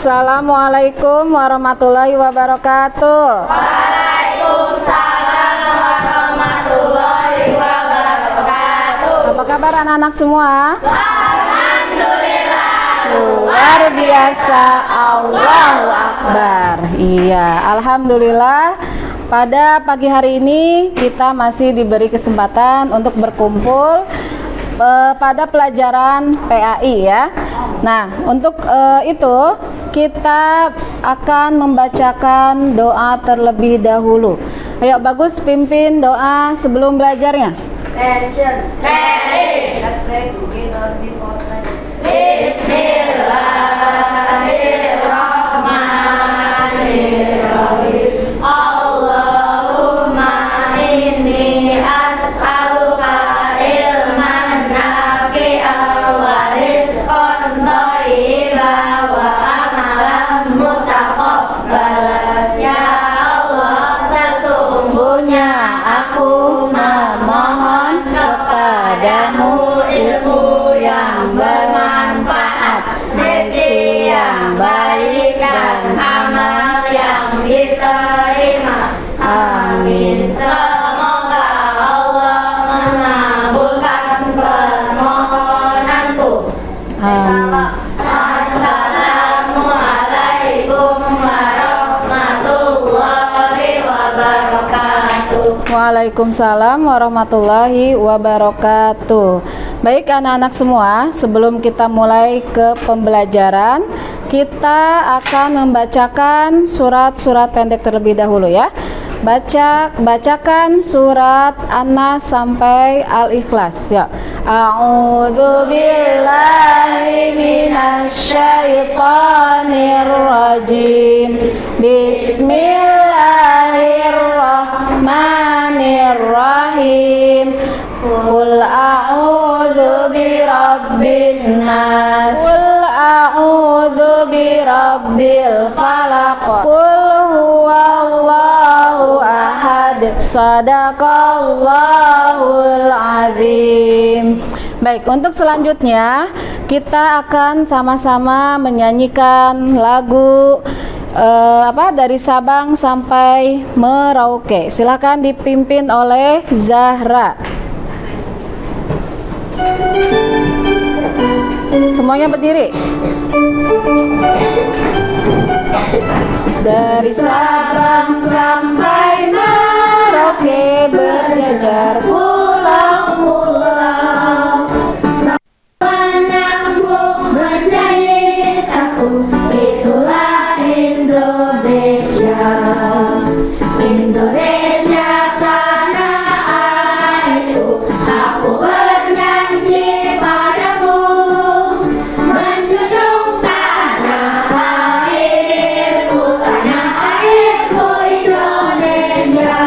Assalamualaikum warahmatullahi wabarakatuh. Waalaikumsalam warahmatullahi wabarakatuh. Apa kabar anak-anak semua? Alhamdulillah. Luar biasa, Allahu Akbar. Iya, alhamdulillah. Pada pagi hari ini kita masih diberi kesempatan untuk berkumpul pada pelajaran PAI ya. Nah, untuk itu kita akan membacakan doa terlebih dahulu. Ayo Bagus pimpin doa sebelum belajarnya. Attention. Ready. Let's pray together before study. Bismillahirrahmanirrahim. Allahumma inni as'aluka ilman nafi'an wa rizqan thayyiban wa amalan mutaqabbalan. Ya Allah, sesungguhnya aku memohon kepadamu ilmu yang bermanfaat, rezeki yang baik dan amal yang diterima. Amin. Semoga Allah mengabulkan permohonanku. Assalamualaikum warahmatullahi wabarakatuh. Waalaikumsalam warahmatullahi wabarakatuh. Baik anak-anak semua, sebelum kita mulai ke pembelajaran, kita akan membacakan surat-surat pendek terlebih dahulu ya. Bacakan surat An-Nas sampai Al-Ikhlas ya. A'udzu billahi minasyaitonir rajim. Bismillahirrahmanirrahim. Qul a'udzu birabbin nas. Qul a'udzu birabbil falaq. Qul huwallahu ahad. Shadaqallahul azim. Baik, untuk selanjutnya kita akan sama-sama menyanyikan lagu dari Sabang sampai Merauke. Silakan dipimpin oleh Zahra. Semuanya berdiri. Dari Sabang sampai Merauke berjajar pulau-pulau, Menyambung menjadi satu, itulah Indonesia. Indonesia tanah airku, aku berjanji padamu, menjunjung tanah airku Indonesia.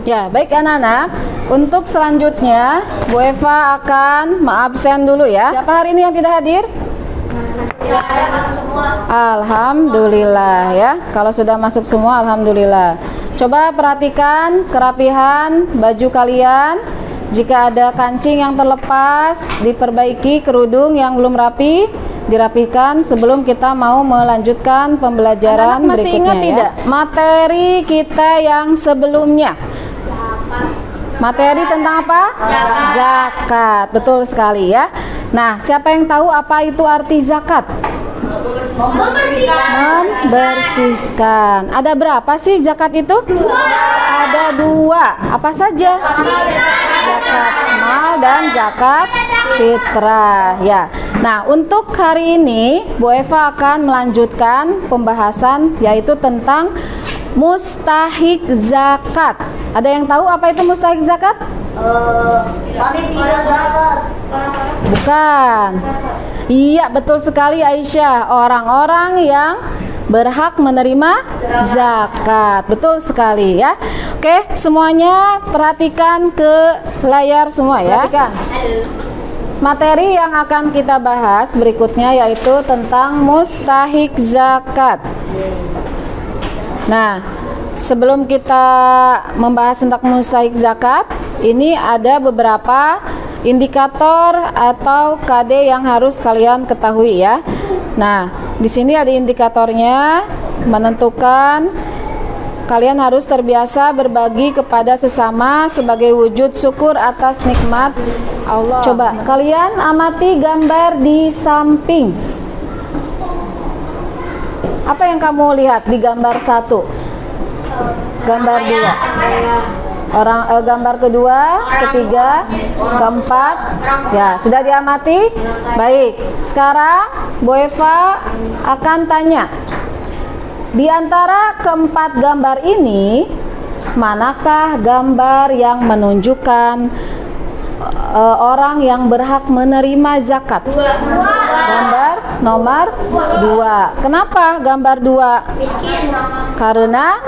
Ya, baik anak-anak. Untuk selanjutnya, Bu Eva akan absen dulu ya. Siapa hari ini yang tidak hadir? Alhamdulillah ya. Kalau sudah masuk semua, alhamdulillah. Coba perhatikan kerapihan baju kalian. Jika ada kancing yang terlepas, diperbaiki. Kerudung yang belum rapi, dirapihkan sebelum kita mau melanjutkan pembelajaran Anak-anak masih berikutnya. ingat tidak? Materi kita yang sebelumnya. Materi tentang apa? Zakat. Betul sekali ya. Nah, siapa yang tahu apa itu arti zakat? Membersihkan. Ada berapa sih zakat itu? Ada dua. Apa saja? Zakat mal dan zakat fitrah ya. Nah, untuk hari ini Bu Eva akan melanjutkan pembahasan yaitu tentang mustahik zakat. Ada yang tahu apa itu mustahik zakat? Panitia zakat. Bukan. Iya, betul sekali Aisyah. Orang-orang yang berhak menerima zakat. Betul sekali ya. Oke, semuanya perhatikan ke layar semua ya. Perhatikan. Materi yang akan kita bahas berikutnya yaitu tentang mustahik zakat. Nah, sebelum kita membahas tentang mustahik zakat, ini ada beberapa indikator atau KD yang harus kalian ketahui ya. Nah, di sini ada indikatornya menentukan kalian harus terbiasa berbagi kepada sesama sebagai wujud syukur atas nikmat Allah. Coba kalian amati gambar di samping. Apa yang kamu lihat di gambar 1? Gambar 2. Gambar kedua, ketiga, keempat. Ya, sudah diamati? Baik. Sekarang Bu Eva akan tanya. Di antara keempat gambar ini, manakah gambar yang menunjukkan orang yang berhak menerima zakat? Gambar nomor 2. Kenapa gambar 2? Miskin. Karena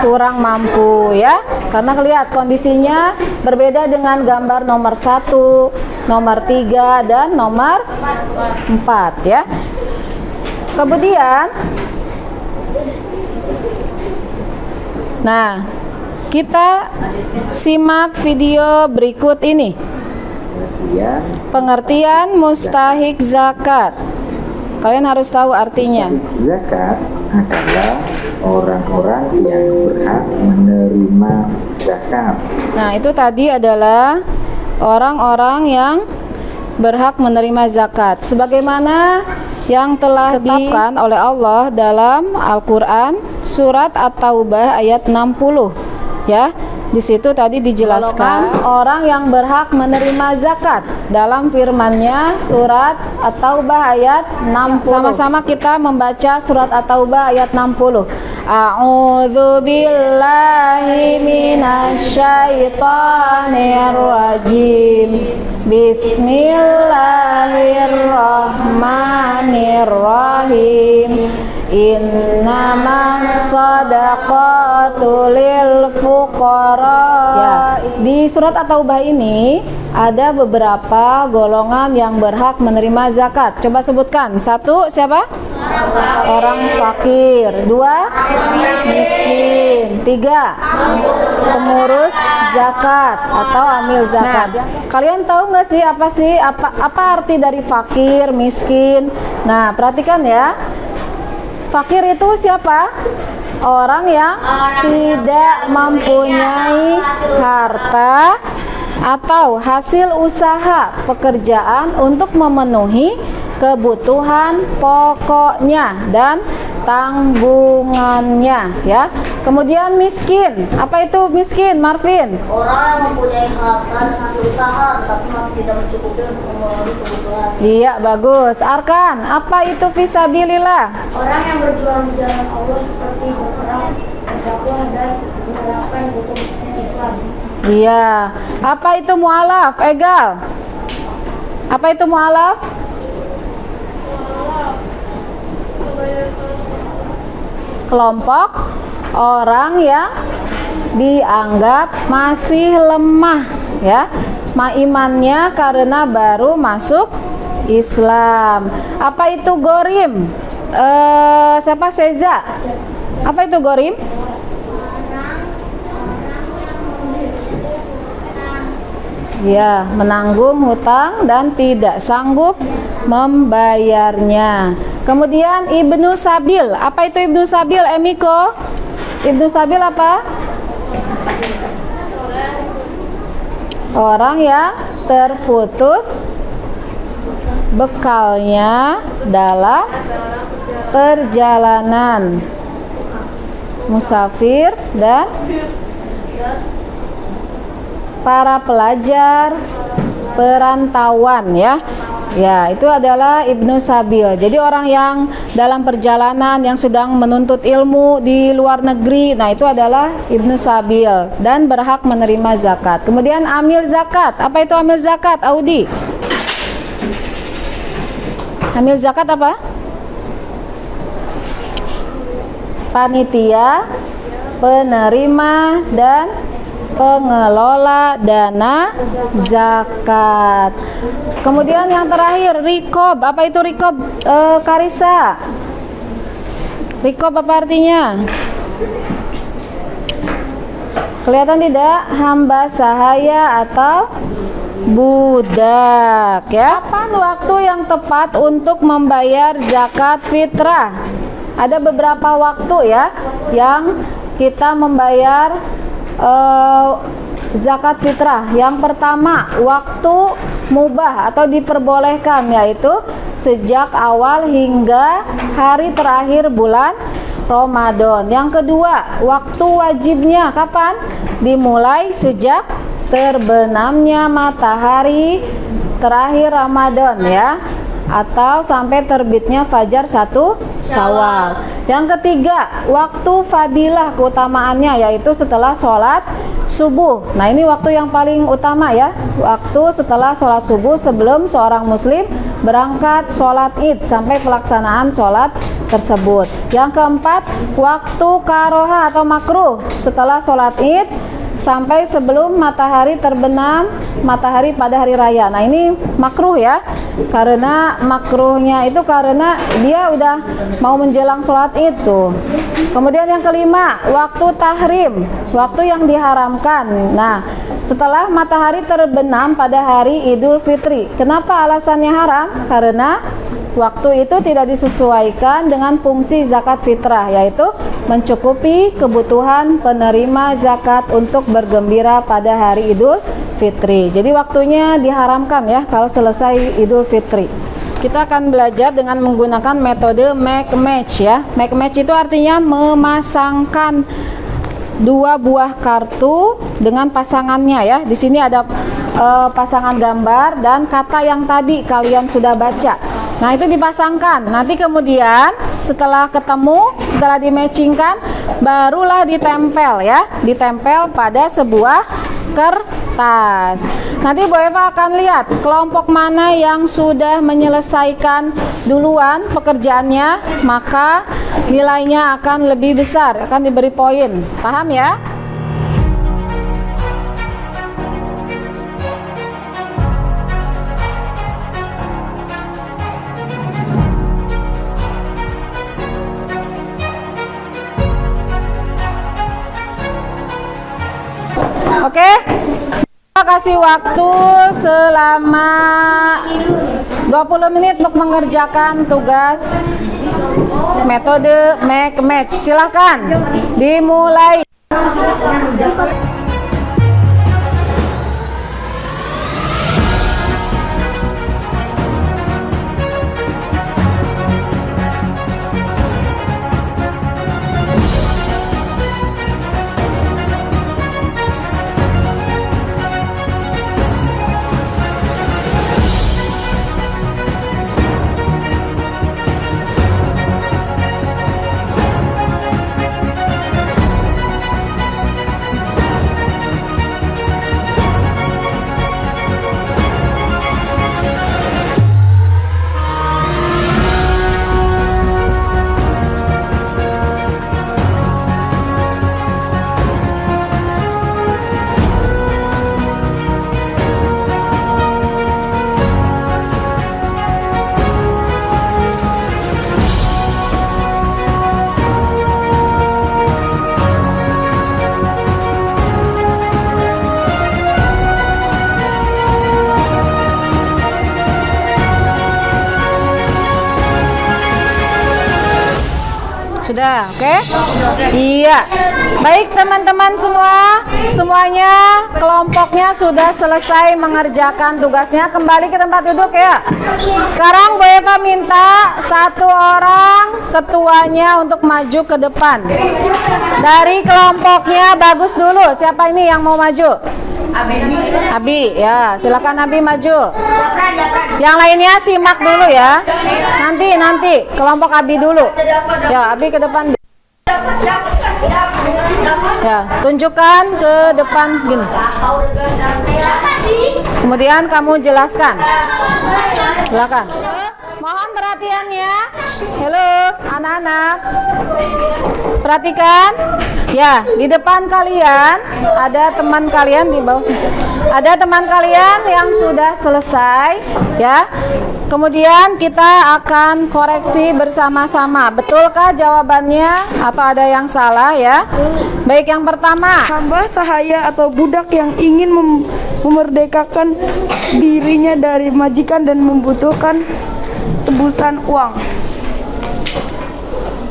kurang mampu ya. Karena lihat kondisinya berbeda dengan gambar nomor 1, nomor 3 dan nomor 4 ya. Kemudian nah, kita simak video berikut ini. Pengertian mustahik zakat. Kalian harus tahu artinya. Zakat adalah orang-orang yang berhak menerima zakat. Nah, itu tadi adalah orang-orang yang berhak menerima zakat. Sebagaimana yang telah ditetapkan oleh Allah dalam Al-Quran surat At-Taubah ayat 60 ya. Di situ tadi dijelaskan orang yang berhak menerima zakat dalam firman-Nya surat At-Taubah ayat 60. Sama-sama kita membaca surat At-Taubah ayat 60. A'udzu billahi minasyaitonir rajim. Bismillahirrahmanirrahim. Innamas shadaqatu lil fuqara. Ya, di surat At-Taubah ini ada beberapa golongan yang berhak menerima zakat. Coba sebutkan. 1, siapa? Orang fakir. 2, miskin. 3, pengurus zakat atau amil zakat. Nah, kalian tahu nggak sih apa arti dari fakir, miskin? Nah, perhatikan ya. Fakir itu siapa? Orang yang tidak mempunyai harta atau hasil usaha pekerjaan untuk memenuhi kebutuhan pokoknya dan tanggungannya ya. Kemudian miskin. Apa itu miskin, Marvin? Orang yang mempunyai harta dan hasil usaha tetapi masih tidak mencukupi untuk memenuhi kebutuhan. Iya, bagus. Arkan, apa itu fisabilillah? Orang yang berjuang di jalan Allah seperti berperang, berdakwah dan menerapkan hukum Islam. Iya. Apa itu mu'alaf? Egal. Apa itu mu'alaf? Kelompok orang yang dianggap masih lemah ya, imannya karena baru masuk Islam. Apa itu gorim? Siapa? Seza. Apa itu gorim? Ya, menanggung hutang dan tidak sanggup membayarnya. Kemudian Ibnu Sabil. Apa itu Ibnu Sabil, Emiko? Ibnu Sabil apa? Orang yang terputus bekalnya dalam perjalanan, musafir dan para pelajar perantauan ya. Ya, itu adalah Ibnu Sabil. Jadi orang yang dalam perjalanan yang sedang menuntut ilmu di luar negeri, nah itu adalah Ibnu Sabil dan berhak menerima zakat. Kemudian amil zakat. Apa itu amil zakat, Audi? Amil zakat apa? Panitia, penerima dan pengelola dana zakat. Kemudian yang terakhir rikob. Apa itu rikob, Karisa? Rikob apa artinya? Kelihatan tidak? Hamba sahaya atau budak ya. Kapan waktu yang tepat untuk membayar zakat fitrah? Ada beberapa waktu ya yang kita membayar zakat fitrah. Yang pertama, waktu mubah atau diperbolehkan, yaitu sejak awal hingga hari terakhir bulan Ramadan. Yang kedua, waktu wajibnya kapan? Dimulai sejak terbenamnya matahari terakhir Ramadan ya, atau sampai terbitnya fajar 1 Syawal. Yang ketiga, waktu fadilah, keutamaannya yaitu setelah sholat subuh. Nah, ini waktu yang paling utama ya, waktu setelah sholat subuh sebelum seorang muslim berangkat sholat id sampai pelaksanaan sholat tersebut. Yang keempat, waktu karoha atau makruh, setelah sholat id sampai sebelum matahari terbenam, matahari pada hari raya. Nah, ini makruh ya, karena makruhnya itu karena dia udah mau menjelang sholat itu. Kemudian yang kelima, waktu tahrim, waktu yang diharamkan. Nah, setelah matahari terbenam pada hari Idul Fitri. Kenapa alasannya haram? Karena waktu itu tidak disesuaikan dengan fungsi zakat fitrah, yaitu mencukupi kebutuhan penerima zakat untuk bergembira pada hari Idul Fitri. Jadi waktunya diharamkan ya kalau selesai Idul Fitri. Kita akan belajar dengan menggunakan metode make match ya. Make match itu artinya memasangkan dua buah kartu dengan pasangannya ya. Di sini ada pasangan gambar dan kata yang tadi kalian sudah baca. Nah, itu dipasangkan. Nanti kemudian setelah ketemu, setelah dimatchingkan, barulah ditempel ya, ditempel pada sebuah kertas. Nanti Bu Eva akan lihat kelompok mana yang sudah menyelesaikan duluan pekerjaannya, maka nilainya akan lebih besar, akan diberi poin. Paham ya? Oke, kita kasih waktu selama 20 menit untuk mengerjakan tugas metode make match. Silahkan dimulai. Sudah, oke? Iya. Baik teman-teman semua, semuanya kelompoknya sudah selesai mengerjakan tugasnya. Kembali ke tempat duduk ya. Sekarang Bu Eva minta satu orang ketuanya untuk maju ke depan. Dari kelompoknya Bagus dulu. Siapa ini yang mau maju? Abi, ya silakan Abi maju. Yang lainnya simak dulu ya. Nanti kelompok Abi dulu. Ya, Abi ke depan. Ya, tunjukkan ke depan gini. Kemudian kamu jelaskan. Silakan. Mohon perhatiannya. Halo, anak anak-anak, perhatikan. Ya, di depan kalian ada teman kalian, di bawah sini. Ada teman kalian yang sudah selesai, ya. Kemudian kita akan koreksi bersama-sama. Betulkah jawabannya atau ada yang salah, ya? Baik, yang pertama. Hamba sahaya atau budak yang ingin memerdekakan dirinya dari majikan dan membutuhkan tebusan uang.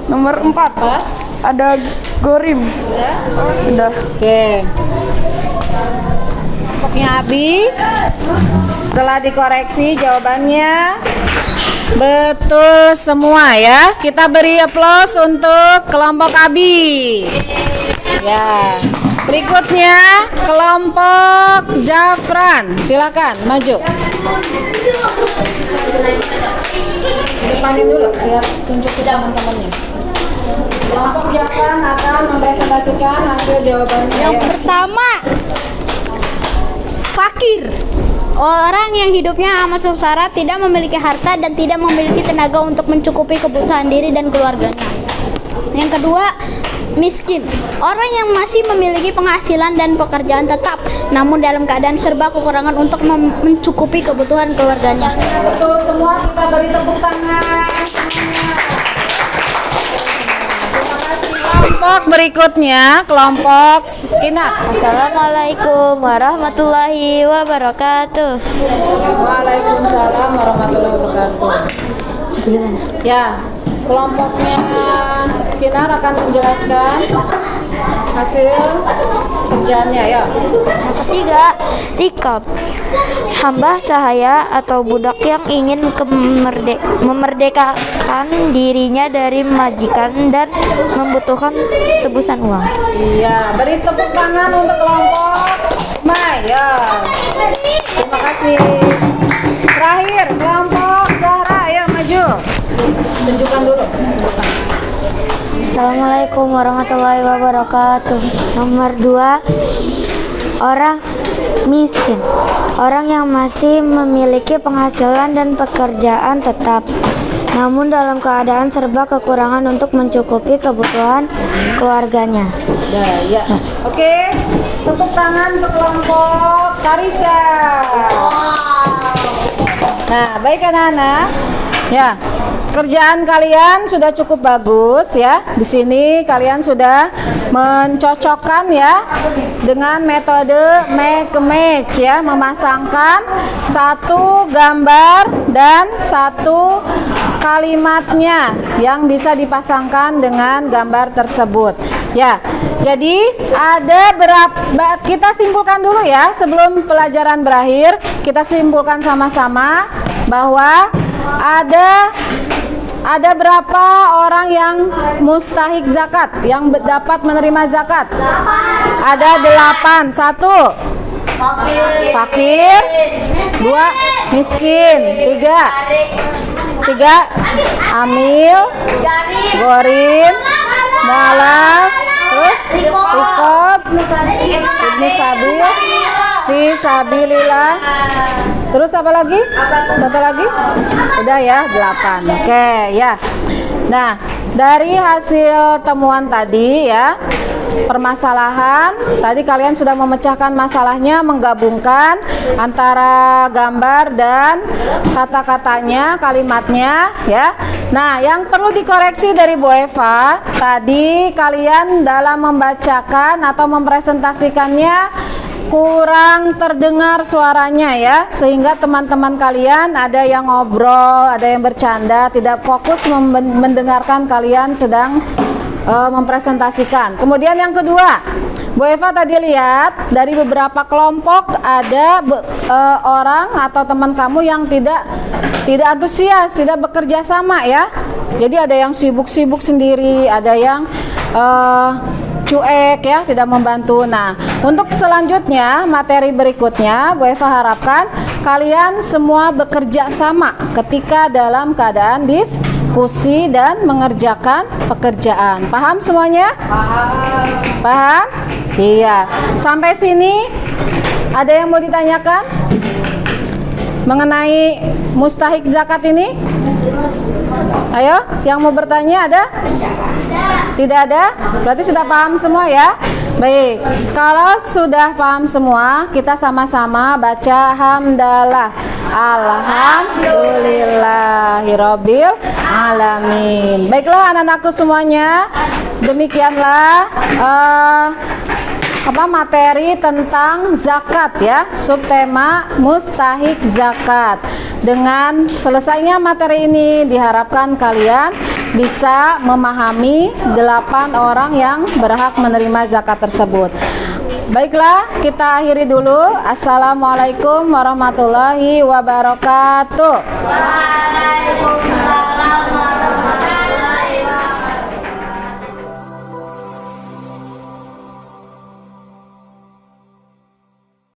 Nomor 4. Ada gorim. Sudah. Oke. Kelompoknya Abi. Setelah dikoreksi jawabannya betul semua, ya. Kita beri aplaus untuk kelompok Abi. Ya. Berikutnya kelompok Zafran. Silakan maju. Depanin dulu biar tunjuk ke teman-temannya. Kelompok Zafran akan mempresentasikan hasil jawabannya. Yang pertama, fakir. Orang yang hidupnya amat sengsara, tidak memiliki harta dan tidak memiliki tenaga untuk mencukupi kebutuhan diri dan keluarganya. Yang kedua, miskin. Orang yang masih memiliki penghasilan dan pekerjaan tetap, namun dalam keadaan serba kekurangan untuk mencukupi kebutuhan keluarganya. Betul semua, kita beri tepuk tangan. Kelompok berikutnya, kelompok Kinat. Assalamualaikum warahmatullahi wabarakatuh. Waalaikumsalam warahmatullahi wabarakatuh. Ya, kelompoknya Kinar akan menjelaskan hasil kerjaannya, ya. Yang ketiga, Rikab. Hamba sahaya atau budak yang ingin memerdekakan dirinya dari majikan dan membutuhkan tebusan uang. Iya, beri tepuk tangan untuk kelompok Maya. Terima kasih. Terakhir, kelompok Zahra, ya maju. Tunjukkan dulu. Assalamualaikum warahmatullahi wabarakatuh. Nomor 2, orang miskin. Orang yang masih memiliki penghasilan dan pekerjaan tetap, namun dalam keadaan serba kekurangan untuk mencukupi kebutuhan keluarganya. Ya. Oke, tepuk tangan untuk kelompok Karisa. Nah, baik anak-anak. Ya, kerjaan kalian sudah cukup bagus, ya. Di sini kalian sudah mencocokkan, ya, dengan metode make a match, ya, memasangkan satu gambar dan satu kalimatnya yang bisa dipasangkan dengan gambar tersebut. Ya, jadi ada berapa, kita simpulkan dulu, ya, sebelum pelajaran berakhir. Kita simpulkan sama-sama bahwa ada berapa orang yang mustahik zakat, yang dapat menerima zakat? Ada 8. 1 fakir, 2 miskin, 3 amil, gorim, mualaf, terus rikob, ibnu sabil, fisabilillah. Terus apa lagi? Satu lagi? Udah, ya, 8. Oke, ya. Nah, dari hasil temuan tadi, ya, permasalahan tadi kalian sudah memecahkan masalahnya, menggabungkan antara gambar dan kata-katanya, kalimatnya, ya. Nah, yang perlu dikoreksi dari Bu Eva, tadi kalian dalam membacakan atau mempresentasikannya kurang terdengar suaranya, ya, sehingga teman-teman kalian ada yang ngobrol, ada yang bercanda, tidak fokus mendengarkan kalian sedang mempresentasikan. Kemudian yang kedua, Bu Eva tadi lihat dari beberapa kelompok ada orang atau teman kamu yang tidak antusias, tidak bekerja sama, ya. Jadi ada yang sibuk-sibuk sendiri, ada yang cuek, ya, tidak membantu. Nah, untuk selanjutnya, materi berikutnya, Bu Eva harapkan kalian semua bekerja sama ketika dalam keadaan diskusi dan mengerjakan pekerjaan. Paham semuanya? Paham? Iya. Sampai sini ada yang mau ditanyakan mengenai mustahik zakat ini? Ayo, yang mau bertanya ada? Tidak ada? Berarti sudah paham semua ya? Baik, kalau sudah paham semua, kita sama-sama baca hamdalah. Alhamdulillahirabbil alamin. Baiklah anak-anakku semuanya, demikianlah materi tentang zakat ya, subtema mustahik zakat. Dengan selesainya materi ini diharapkan kalian bisa memahami 8 orang yang berhak menerima zakat tersebut. Baiklah, kita akhiri dulu. Assalamualaikum warahmatullahi wabarakatuh. Waalaikumsalam.